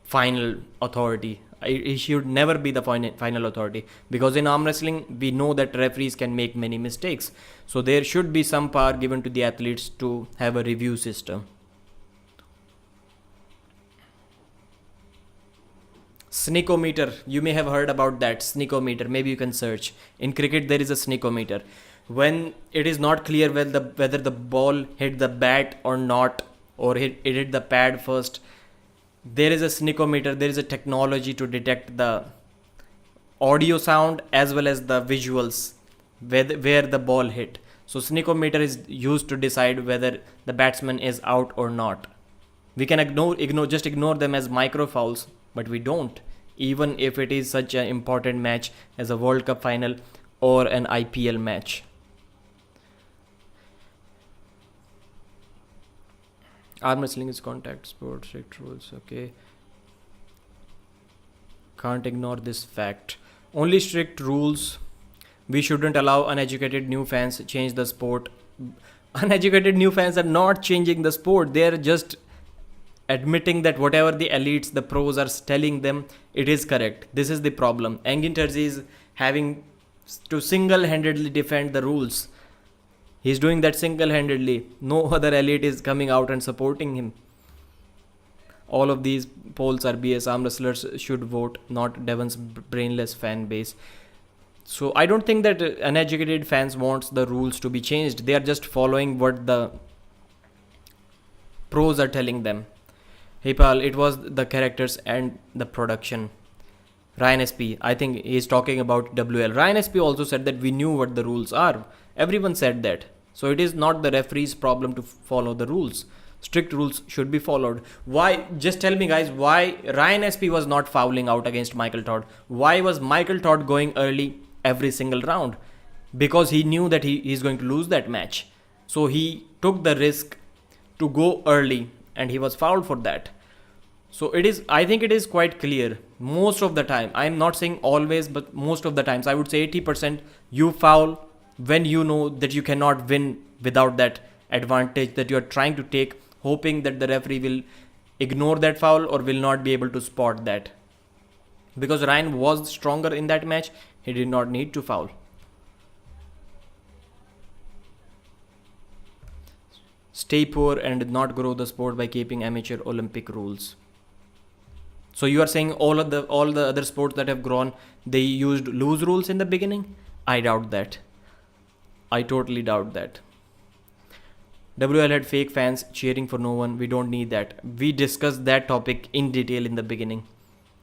final authority. He should never be the final authority, because in arm wrestling we know that referees can make many mistakes. So there should be some power given to the athletes to have a review system. Sneakometer, you may have heard about that. Sneakometer, maybe you can search. In cricket there is a sneakometer. When it is not clear whether the ball hit the bat or not, or it hit the pad first, there is a sneakometer. There is a technology to detect the audio sound as well as the visuals where the ball hit. So sneakometer is used to decide whether the batsman is out or not. We can ignore them as micro fouls, but we don't, even if it is such an important match as a World Cup final or an IPL match. Arm wrestling is contact sport, strict rules, okay. Can't ignore this fact. Only strict rules. We shouldn't allow uneducated new fans change the sport. Uneducated new fans are not changing the sport. They are just admitting that whatever the elites, the pros are telling them, it is correct. This is the problem. Engin Terzi is having to single-handedly defend the rules. He's doing that single-handedly. No other elite is coming out and supporting him. All of these polls are BS. Arm wrestlers should vote, not Devon's brainless fan base. So I don't think that uneducated fans want the rules to be changed. They are just following what the pros are telling them. Hey pal, it was the characters and the production. Ryan SP, I think he's talking about WL. Ryan SP also said that we knew what the rules are. Everyone said that. So it is not the referee's problem to follow the rules. Strict rules should be followed. Why? Just tell me guys, why Ryan SP was not fouling out against Michael Todd? Why was Michael Todd going early every single round? Because he knew that he's going to lose that match. So he took the risk to go early and he was fouled for that. So I think it is quite clear most of the time. I'm not saying always, but most of the times, I would say 80%, you foul when you know that you cannot win without that advantage that you're trying to take, hoping that the referee will ignore that foul or will not be able to spot that. Because Ryan was stronger in that match, he did not need to foul. Stay poor and not grow the sport by keeping amateur Olympic rules. So you are saying all the other sports that have grown, they used loose rules in the beginning? I doubt that. I totally doubt that. WL had fake fans cheering for no one. We don't need that. We discussed that topic in detail in the beginning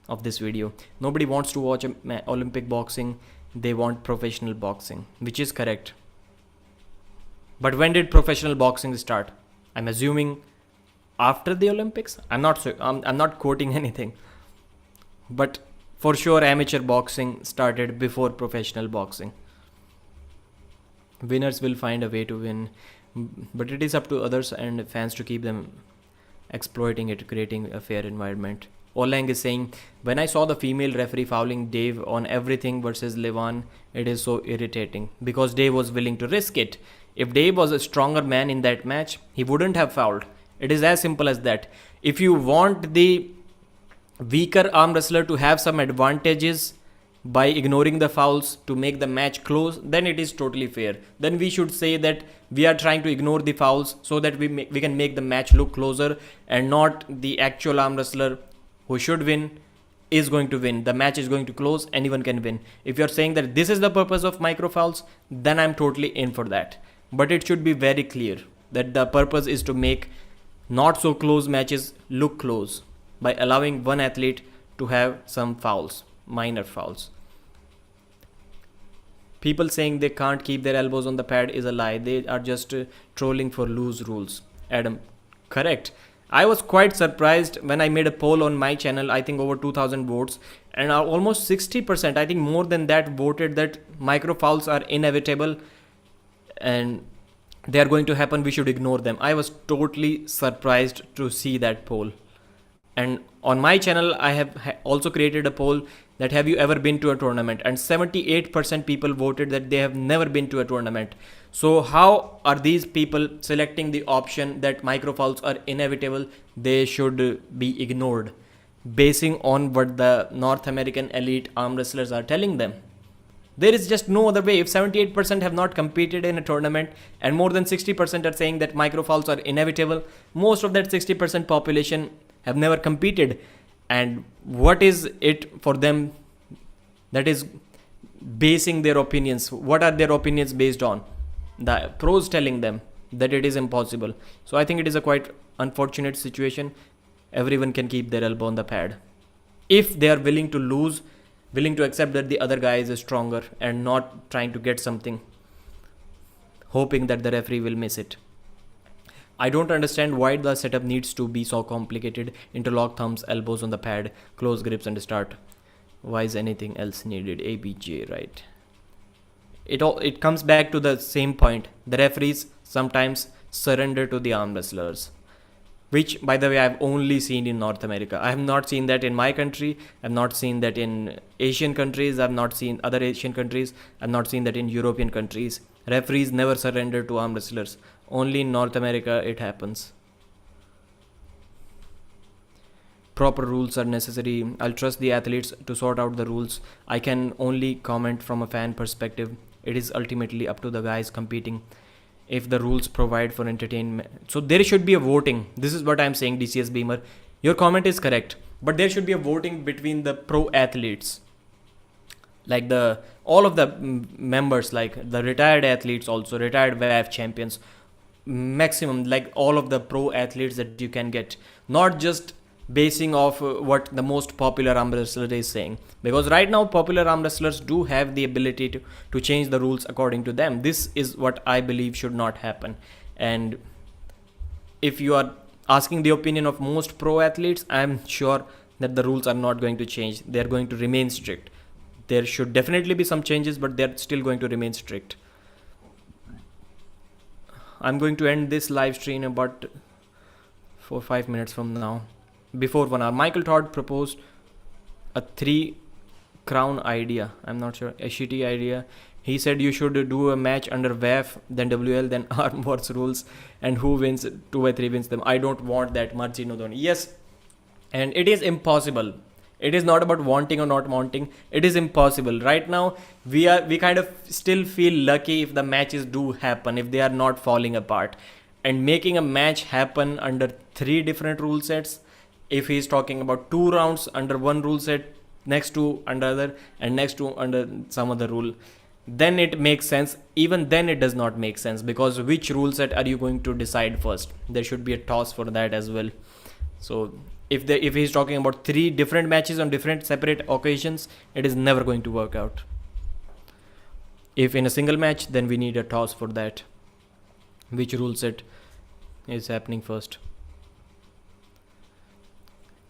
of this video. Nobody wants to watch Olympic boxing. They want professional boxing, which is correct. But when did professional boxing start? I'm assuming after the Olympics. I'm not quoting anything. But for sure amateur boxing started before professional boxing. Winners will find a way to win, but it is up to others and fans to keep them exploiting it, creating a fair environment. Olang is saying, when I saw the female referee fouling Dave on everything versus Levan, it is so irritating because Dave was willing to risk it. If Dave was a stronger man in that match, he wouldn't have fouled. It is as simple as that. If you want the weaker arm wrestler to have some advantages by ignoring the fouls to make the match close, then it is totally fair. Then we should say that we are trying to ignore the fouls so that we can make the match look closer, and not the actual arm wrestler who should win is going to win. The match is going to close, anyone can win. If you're saying that this is the purpose of micro fouls, then I'm totally in for that. But it should be very clear that the purpose is to make not so close matches look close by allowing one athlete to have some fouls, minor fouls. People saying they can't keep their elbows on the pad is a lie. They are just trolling for loose rules. Adam, correct. I was quite surprised when I made a poll on my channel, I think over 2000 votes, and almost 60%, I think more than that, voted that micro fouls are inevitable and they are going to happen, we should ignore them. I was totally surprised to see that poll. And on my channel, I have also created a poll that have you ever been to a tournament, and 78% people voted that they have never been to a tournament. So how are these people selecting the option that micro fouls are inevitable, they should be ignored, basing on what the North American elite arm wrestlers are telling them? There is just no other way. If 78% have not competed in a tournament and more than 60% are saying that micro fouls are inevitable, most of that 60% population have never competed. And what is it for them that is basing their opinions? What are their opinions based on? The pros telling them that it is impossible. So I think it is a quite unfortunate situation. Everyone can keep their elbow on the pad if they are willing to lose, willing to accept that the other guy is stronger, and not trying to get something hoping that the referee will miss it. I don't understand why the setup needs to be so complicated. Interlock thumbs, elbows on the pad, close grips and start. Why is anything else needed? ABJ, right? It comes back to the same point. The referees sometimes surrender to the arm wrestlers, which, by the way, I've only seen in North America. I have not seen that in my country. I've not seen that in Asian countries. I've not seen other Asian countries. I've not seen that in European countries. Referees never surrender to arm wrestlers. Only in North America it happens. Proper rules are necessary. I'll trust the athletes to sort out the rules. I can only comment from a fan perspective. It is ultimately up to the guys competing if the rules provide for entertainment. So there should be a voting. This is what I'm saying, DCS Beamer. Your comment is correct, but there should be a voting between the pro athletes, like all of the members, like the retired athletes, also retired WAF champions, maximum, like all of the pro athletes that you can get, not just basing off what the most popular arm wrestler is saying, because right now popular arm wrestlers do have the ability to change the rules according to them. This is what I believe should not happen. And if you are asking the opinion of most pro athletes, I'm sure that the rules are not going to change. They're going to remain strict. There should definitely be some changes, but they're still going to remain strict. I'm going to end this live stream about 4-5 minutes from now. Before 1 hour, Michael Todd proposed a 3 crown idea. I'm not sure, a shitty idea. He said you should do a match under WAF, then WL, then Arm Wars rules, and who wins 2x3 wins them. I don't want that, Marcino Don. Yes, and it is impossible. It is not about wanting or not wanting. It is impossible. Right now, we kind of still feel lucky if the matches do happen, if they are not falling apart. And making a match happen under 3 different rule sets, if he's talking about 2 rounds under 1 rule set, next to another, and next to under some other rule, then it makes sense. Even then it does not make sense, because which rule set are you going to decide first? There should be a toss for that as well. So if he's talking about 3 different matches on different separate occasions, it is never going to work out. If in a single match, then we need a toss for that. Which rule set is happening first?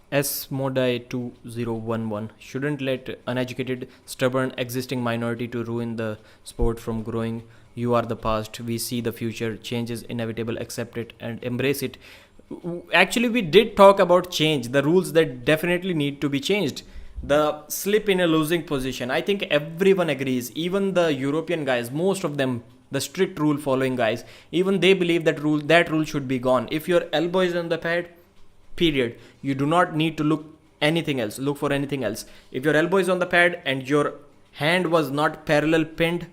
Smodai 2011 shouldn't let uneducated, stubborn, existing minority to ruin the sport from growing. You are the past. We see the future. Change is inevitable. Accept it and embrace it. Actually, we did talk about change, the rules that definitely need to be changed. The slip in a losing position, I think everyone agrees. Even the European guys, most of them, the strict rule following guys, even they believe that rule should be gone. If your elbow is on the pad, period, you do not need to look for anything else. If your elbow is on the pad and your hand was not parallel pinned,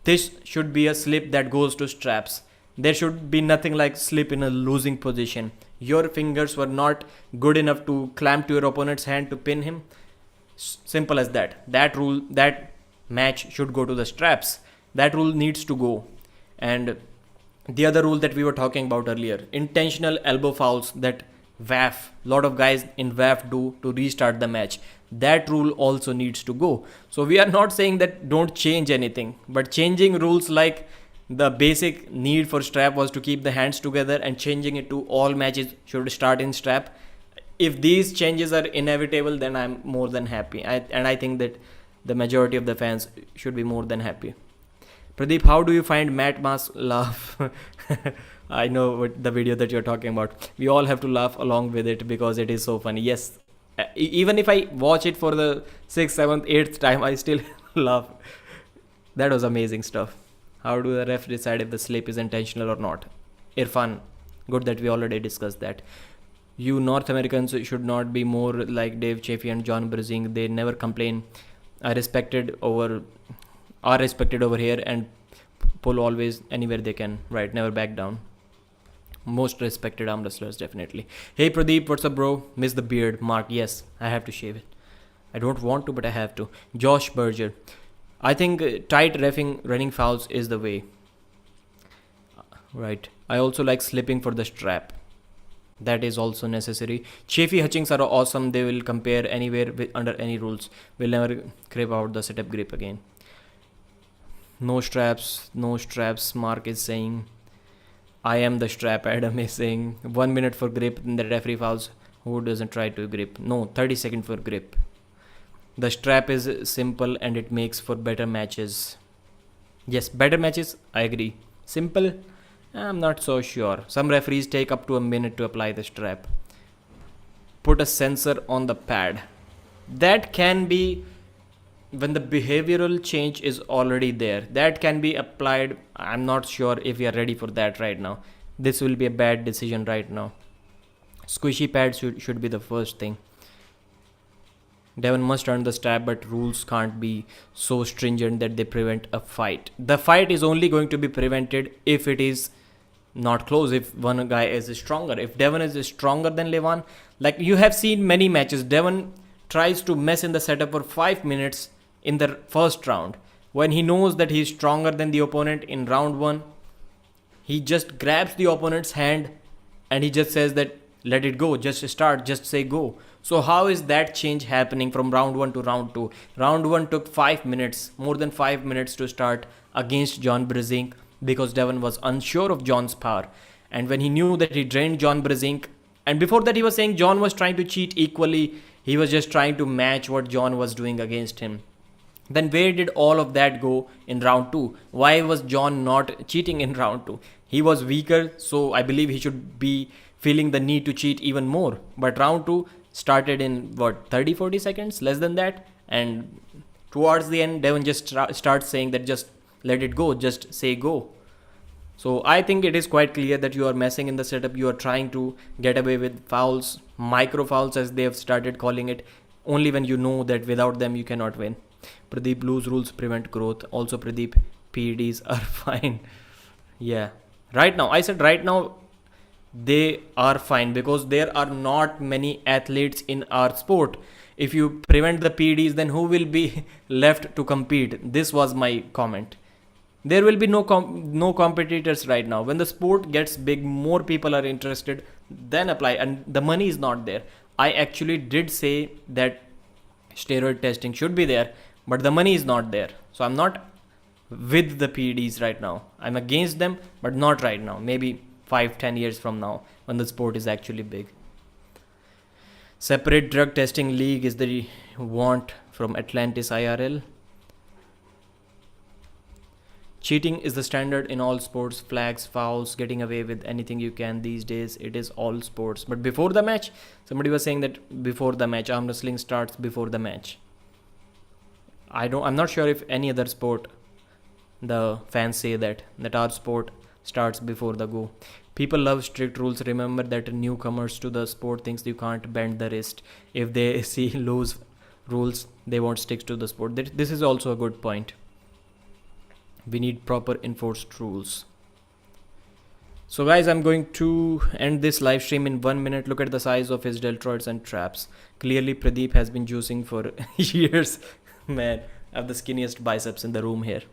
this should be a slip that goes to straps. There should be nothing like slip in a losing position. Your fingers were not good enough to clamp to your opponent's hand to pin him. Simple as that. That match should go to the straps. That rule needs to go. And the other rule that we were talking about earlier, intentional elbow fouls that WAF, lot of guys in WAF do to restart the match, that rule also needs to go. So we are not saying that don't change anything, but changing rules like The basic need for strap was to keep the hands together, and changing it to all matches should start in strap. If these changes are inevitable, then I'm more than happy. I think that the majority of the fans should be more than happy. Pradeep, how do you find Matt Mask laugh? I know what the video that you're talking about. We all have to laugh along with it because it is so funny. Yes, even if I watch it for the 6th, 7th, 8th time, I still laugh. That was amazing stuff. How do the ref decide if the slip is intentional or not? Irfan, good that we already discussed that. You North Americans should not be more like Dave Chaffee and John Brzing. They never complain. Are respected over here and pull always anywhere they can. Right, never back down. Most respected arm wrestlers, definitely. Hey Pradeep, what's up, bro? Miss the beard. Mark, yes, I have to shave it. I don't want to, but I have to. Josh Berger, I think tight reffing, running fouls is the way. Right. I also like slipping for the strap. That is also necessary. Chafee Hutchings are awesome. They will compare anywhere under any rules. Will never crib out the setup grip again. No straps, no straps. Mark is saying. I am the strap. Adam is saying 1 minute for grip. And the referee fouls. Who doesn't try to grip? No, 30 seconds for grip. The strap is simple and it makes for better matches. Yes, better matches. I agree. Simple. I'm not so sure. Some referees take up to a minute to apply the strap. Put a sensor on the pad. That can be when the behavioral change is already there. That can be applied. I'm not sure if we are ready for that right now. This will be a bad decision right now. Squishy pads should be the first thing. Devon must earn the strap, but rules can't be so stringent that they prevent a fight. The fight is only going to be prevented if it is not close, if one guy is stronger. If Devon is stronger than Levan, like you have seen many matches, Devon tries to mess in the setup for 5 minutes in the first round. When he knows that he is stronger than the opponent in round 1, he just grabs the opponent's hand and he just says that let it go, just start, just say go. So how is that change happening from round 1 to round 2? Round 1 took 5 minutes, more than 5 minutes to start against John Brzink because Devon was unsure of John's power. And when he knew that he drained John Brzink, and before that he was saying John was trying to cheat equally, he was just trying to match what John was doing against him. Then where did all of that go in round 2? Why was John not cheating in round 2? He was weaker, so I believe he should be feeling the need to cheat even more. But round 2 started in 30-40 seconds, less than that, and towards the end Devon just starts saying that just let it go, just say go. So I think it is quite clear that you are messing in the setup. You are trying to get away with fouls, micro fouls as they have started calling it, only when you know that without them you cannot win. Pradeep, loose rules prevent growth. Also Pradeep, PEDs are fine. Yeah, right now, I said right now they are fine because there are not many athletes in our sport. If you prevent the PEDs, then who will be left to compete? This was my comment. There will be no competitors right now. When the sport gets big, more people are interested, then apply, and the money is not there. I actually did say that steroid testing should be there, but the money is not there. So I'm not with the PEDs right now. I'm against them, but not right now. Maybe 5-10 years from now when the sport is actually big. Separate drug testing league is the want from Atlantis IRL. Cheating is the standard in all sports. Flags, fouls, getting away with anything you can these days. It is all sports. But before the match, somebody was saying that before the match, arm wrestling starts before the match. I'm not sure if any other sport the fans say that our sport starts before the go. People love strict rules. Remember that newcomers to the sport thinks you can't bend the wrist. If they see loose rules, they won't stick to the sport. This is also a good point. We need proper enforced rules. So guys, I'm going to end this live stream in 1 minute. Look at the size of his deltoids and traps. Clearly Pradeep has been juicing for years. Man, I have the skinniest biceps in the room here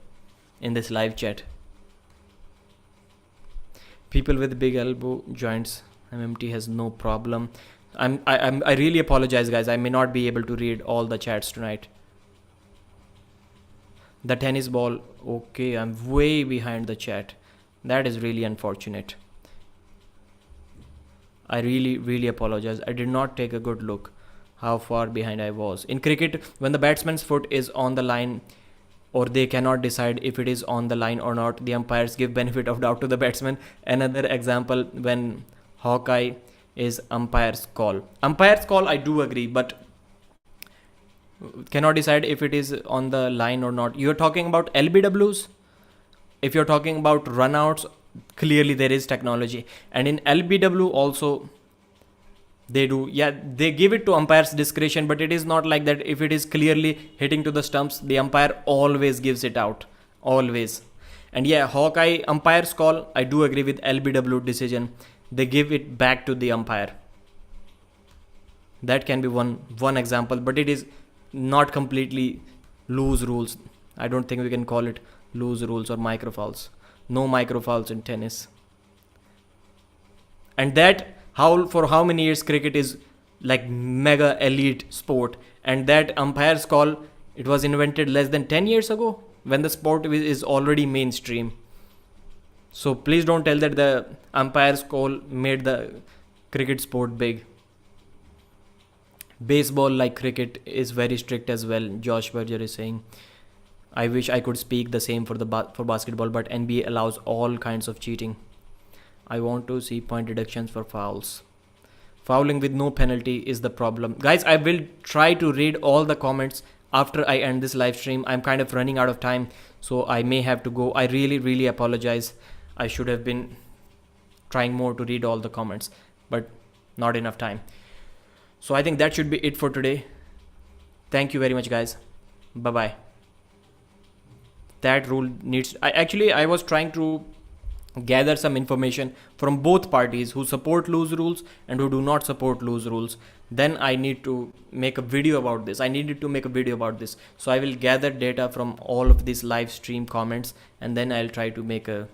in this live chat. People with big elbow joints, MMT has no problem. I really apologize guys. I may not be able to read all the chats tonight. The tennis ball. Okay, I'm way behind the chat. That is really unfortunate. I really apologize. I did not take a good look how far behind I was. In cricket, when the batsman's foot is on the line or they cannot decide if it is on the line or not, the umpires give benefit of doubt to the batsman. Another example, when Hawkeye is umpire's call. Umpire's call, I do agree, but cannot decide if it is on the line or not. You're talking about LBWs? If you're talking about runouts, clearly there is technology. And in LBW also, they do. Yeah, they give it to umpire's discretion, but it is not like that. If it is clearly hitting to the stumps, the umpire always gives it out. Always. And yeah, Hawkeye umpire's call, I do agree with LBW decision. They give it back to the umpire. That can be one example, but it is not completely loose rules. I don't think we can call it loose rules or microfouls. No microfouls in tennis. And that, for how many years cricket is like mega elite sport, and that umpire's call, it was invented less than 10 years ago when the sport is already mainstream. So please don't tell that the umpire's call made the cricket sport big. Baseball, like cricket, is very strict as well. Josh Berger is saying, I wish I could speak the same for for basketball, but NBA allows all kinds of cheating. I want to see point deductions for fouls. Fouling with no penalty is the problem. Guys, I will try to read all the comments after I end this live stream. I'm kind of running out of time, so I may have to go. I really apologize. I should have been trying more to read all the comments, but not enough time. So I think that should be it for today. Thank you very much, guys. Bye-bye. That rule needs... I was trying to gather some information from both parties who support loose rules and who do not support loose rules. Then I need to make a video about this. I needed to make a video about this. So I will gather data from all of these live stream comments, and then I'll try to make a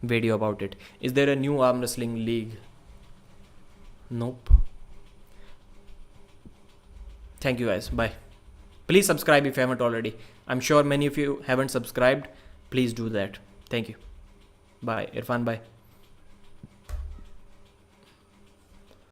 video about it. Is there a new arm wrestling league? Nope. Thank you, guys. Bye. Please subscribe if you haven't already. I'm sure many of you haven't subscribed. Please do that. Thank you. Bye. Irfan, bye.